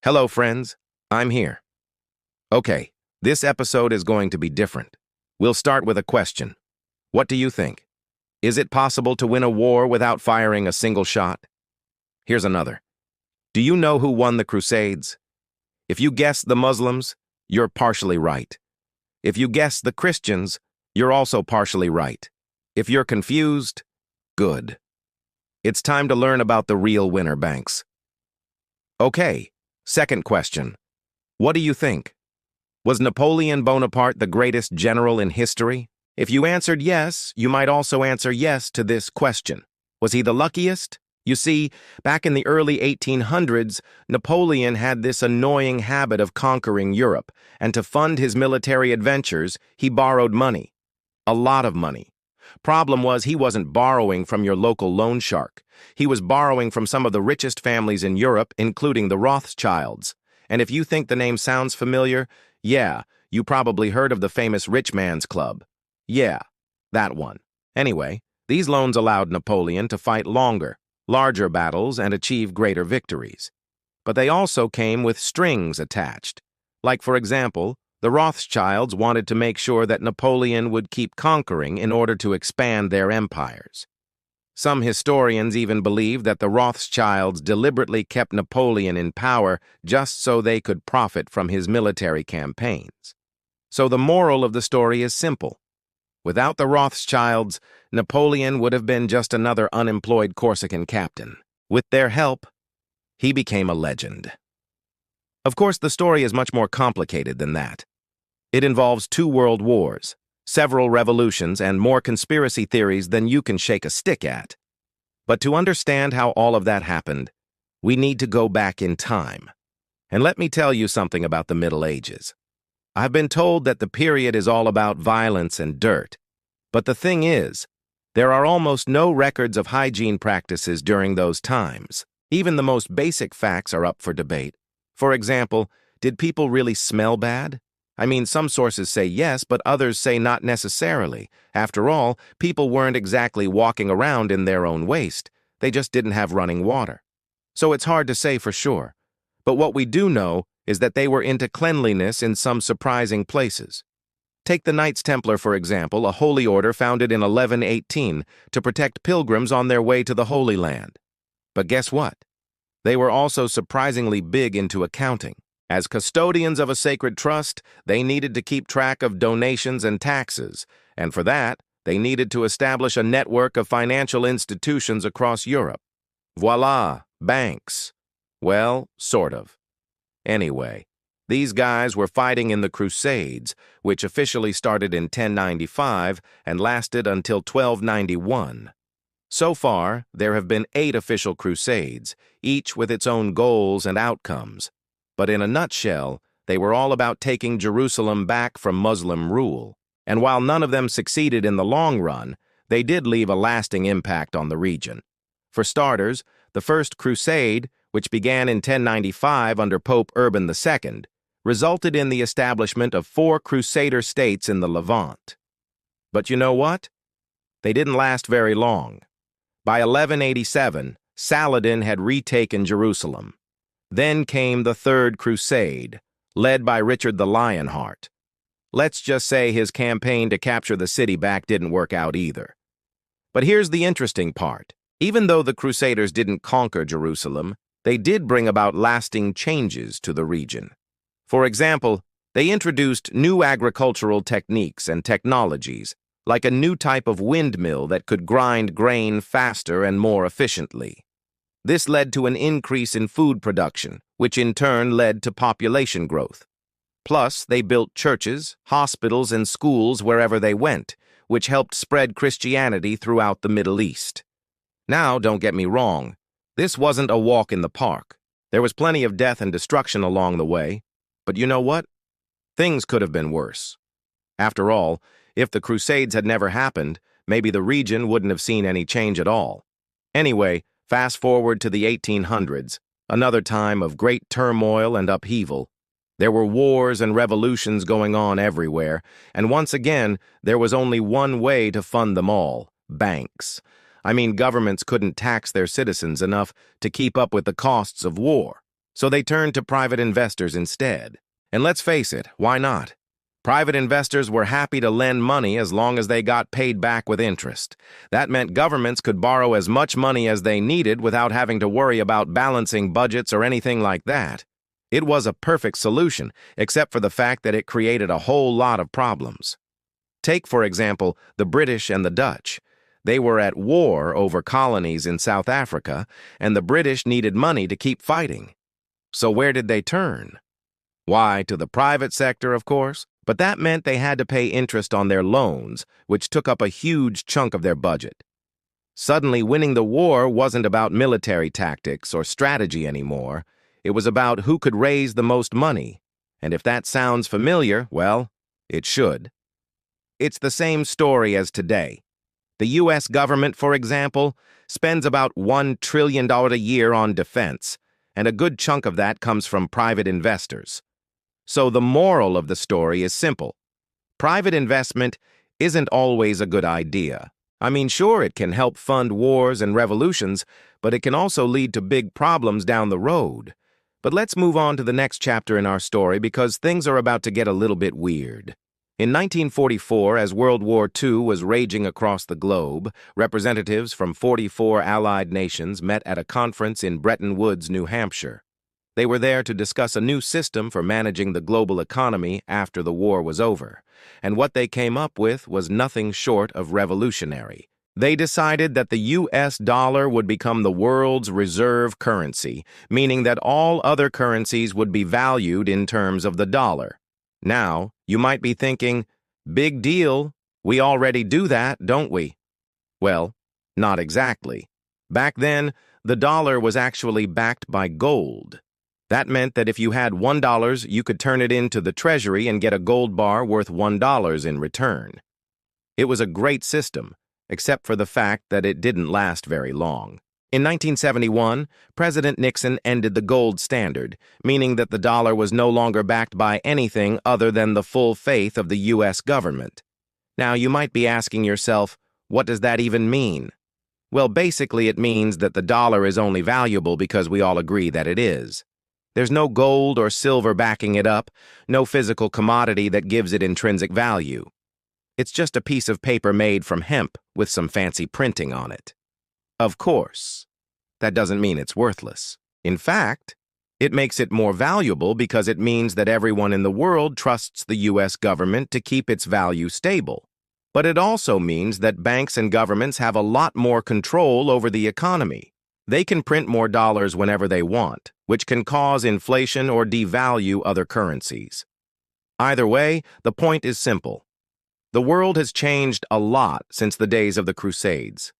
Hello, friends. I'm here. Okay, this episode is going to be different. We'll start with a question. What do you think? Is it possible to win a war without firing a single shot? Here's another. Do you know who won the Crusades? If you guess the Muslims, you're partially right. If you guess the Christians, you're also partially right. If you're confused, good. It's time to learn about the real winner banks. Okay, second question. What do you think? Was Napoleon Bonaparte the greatest general in history? If you answered yes, you might also answer yes to this question. Was he the luckiest? You see, back in the early 1800s, Napoleon had this annoying habit of conquering Europe, and to fund his military adventures, he borrowed money. A lot of money. Problem was, he wasn't borrowing from your local loan shark. He was borrowing from some of the richest families in Europe, including the Rothschilds. And if you think the name sounds familiar, yeah, you probably heard of the famous Rich Man's Club. Yeah, that one. Anyway, these loans allowed Napoleon to fight longer, larger battles and achieve greater victories. But they also came with strings attached. Like, for example, the Rothschilds wanted to make sure that Napoleon would keep conquering in order to expand their empires. Some historians even believe that the Rothschilds deliberately kept Napoleon in power just so they could profit from his military campaigns. So the moral of the story is simple. Without the Rothschilds, Napoleon would have been just another unemployed Corsican captain. With their help, he became a legend. Of course, the story is much more complicated than that. It involves 2 world wars, several revolutions, and more conspiracy theories than you can shake a stick at. But to understand how all of that happened, we need to go back in time. And let me tell you something about the Middle Ages. I've been told that the period is all about violence and dirt. But the thing is, there are almost no records of hygiene practices during those times. Even the most basic facts are up for debate. For example, did people really smell bad? I mean, some sources say yes, but others say not necessarily. After all, people weren't exactly walking around in their own waste. They just didn't have running water. So it's hard to say for sure. But what we do know is that they were into cleanliness in some surprising places. Take the Knights Templar, for example, a holy order founded in 1118 to protect pilgrims on their way to the Holy Land. But guess what? They were also surprisingly big into accounting. As custodians of a sacred trust, they needed to keep track of donations and taxes, and for that, they needed to establish a network of financial institutions across Europe. Voila, banks. Well, sort of. Anyway, these guys were fighting in the Crusades, which officially started in 1095 and lasted until 1291. So far, there have been 8 official crusades, each with its own goals and outcomes. But in a nutshell, they were all about taking Jerusalem back from Muslim rule. And while none of them succeeded in the long run, they did leave a lasting impact on the region. For starters, the First Crusade, which began in 1095 under Pope Urban II, resulted in the establishment of 4 Crusader states in the Levant. But you know what? They didn't last very long. By 1187, Saladin had retaken Jerusalem. Then came the Third Crusade, led by Richard the Lionheart. Let's just say his campaign to capture the city back didn't work out either. But here's the interesting part. Even though the Crusaders didn't conquer Jerusalem, they did bring about lasting changes to the region. For example, they introduced new agricultural techniques and technologies, like a new type of windmill that could grind grain faster and more efficiently. This led to an increase in food production, which in turn led to population growth. Plus, they built churches, hospitals, and schools wherever they went, which helped spread Christianity throughout the Middle East. Now, don't get me wrong, this wasn't a walk in the park. There was plenty of death and destruction along the way. But you know what? Things could have been worse. After all, if the Crusades had never happened, maybe the region wouldn't have seen any change at all. Anyway, fast forward to the 1800s, another time of great turmoil and upheaval. There were wars and revolutions going on everywhere, and once again, there was only one way to fund them all: banks. I mean, governments couldn't tax their citizens enough to keep up with the costs of war. So they turned to private investors instead. And let's face it, why not? Private investors were happy to lend money as long as they got paid back with interest. That meant governments could borrow as much money as they needed without having to worry about balancing budgets or anything like that. It was a perfect solution, except for the fact that it created a whole lot of problems. Take, for example, the British and the Dutch. They were at war over colonies in South Africa, and the British needed money to keep fighting. So where did they turn? Why, to the private sector, of course, but that meant they had to pay interest on their loans, which took up a huge chunk of their budget. Suddenly, winning the war wasn't about military tactics or strategy anymore. It was about who could raise the most money. And if that sounds familiar, well, it should. It's the same story as today. The U.S. government, for example, spends about $1 trillion a year on defense, and a good chunk of that comes from private investors. So the moral of the story is simple. Private investment isn't always a good idea. I mean, sure, it can help fund wars and revolutions, but it can also lead to big problems down the road. But let's move on to the next chapter in our story because things are about to get a little bit weird. In 1944, as World War II was raging across the globe, representatives from 44 Allied nations met at a conference in Bretton Woods, New Hampshire. They were there to discuss a new system for managing the global economy after the war was over, and what they came up with was nothing short of revolutionary. They decided that the U.S. dollar would become the world's reserve currency, meaning that all other currencies would be valued in terms of the dollar. Now, you might be thinking, big deal, we already do that, don't we? Well, not exactly. Back then, the dollar was actually backed by gold. That meant that if you had $1, you could turn it into the treasury and get a gold bar worth $1 in return. It was a great system, except for the fact that it didn't last very long. In 1971, President Nixon ended the gold standard, meaning that the dollar was no longer backed by anything other than the full faith of the U.S. government. Now, you might be asking yourself, what does that even mean? Well, basically it means that the dollar is only valuable because we all agree that it is. There's no gold or silver backing it up, no physical commodity that gives it intrinsic value. It's just a piece of paper made from hemp with some fancy printing on it. Of course, that doesn't mean it's worthless. In fact, it makes it more valuable because it means that everyone in the world trusts the U.S. government to keep its value stable. But it also means that banks and governments have a lot more control over the economy. They can print more dollars whenever they want, which can cause inflation or devalue other currencies. Either way, the point is simple. The world has changed a lot since the days of the Crusades.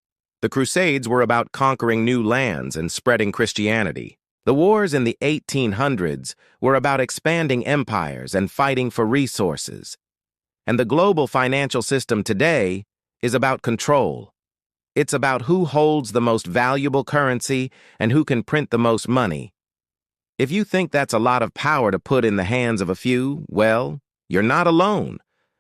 The Crusades were about conquering new lands and spreading Christianity. The wars in the 1800s were about expanding empires and fighting for resources. And the global financial system today is about control. It's about who holds the most valuable currency and who can print the most money. If you think that's a lot of power to put in the hands of a few, well, you're not alone.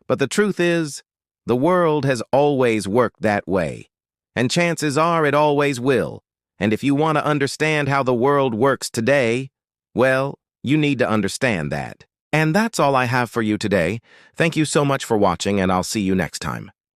But the truth is, the world has always worked that way. And chances are it always will. And if you want to understand how the world works today, well, you need to understand that. And that's all I have for you today. Thank you so much for watching, and I'll see you next time.